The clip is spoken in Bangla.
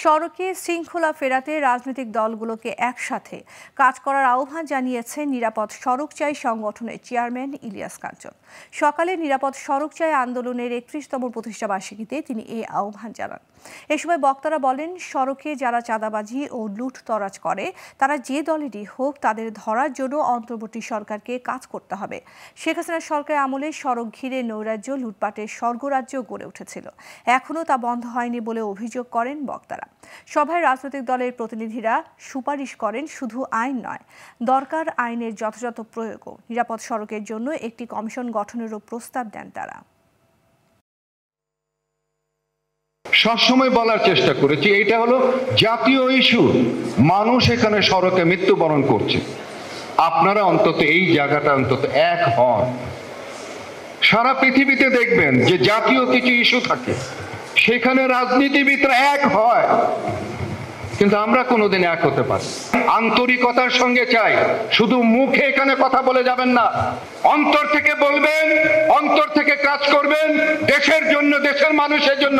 সড়কে শৃঙ্খলা ফেরাতে রাজনৈতিক দলগুলোকে একসাথে কাজ করার আহ্বান জানিয়েছেন নিরাপদ সড়ক চাই সংগঠনের চেয়ারম্যান ইলিয়াস কাঞ্চন। সকালে নিরাপদ সড়ক চাই আন্দোলনের ৩১তম প্রতিষ্ঠাবার্ষিকীতে তিনি এই আহ্বান জানান। এ সময় বক্তারা বলেন, সড়কে যারা চাঁদাবাজি ও লুটতরাজ করে তারা যে দলেরই হোক, তাদের ধরার জন্য অন্তর্বর্তী সরকারকে কাজ করতে হবে। শেখ হাসিনার সরকারের আমলে সড়ক ঘিরে নৈরাজ্য, লুটপাটের স্বর্গরাজ্য গড়ে উঠেছিল, এখনও তা বন্ধ হয়নি বলে অভিযোগ করেন বক্তারা। সভায় রাজনৈতিক দলের প্রতিনিধিরা সুপারিশ করেন, শুধু আইন নয়, দরকার আইনের যথাযথ প্রয়োগও। নিরাপদ সড়কের জন্য একটি কমিশন গঠনেরও প্রস্তাব দেন তারা। সবসময় বলার চেষ্টা করেছি, এটা হলো জাতীয় ইস্যু। মানুষ এখানে সড়কে মৃত্যুবরণ করছে, আপনারা অন্তত এই জায়গাটা অন্তত এক হন। সারা পৃথিবীতে দেখবেন যে জাতীয় কিছু ইস্যু থাকে, সেখানে রাজনীতিবিদরা এক হয়, কিন্তু আমরা কোনোদিন এক হতে পারি। আন্তরিকতার সঙ্গে চাই, শুধু মুখে এখানে কথা বলে যাবেন না, অন্তর থেকে বলবেন, অন্তর থেকে কাজ করবেন, দেশের জন্য, দেশের মানুষের জন্য।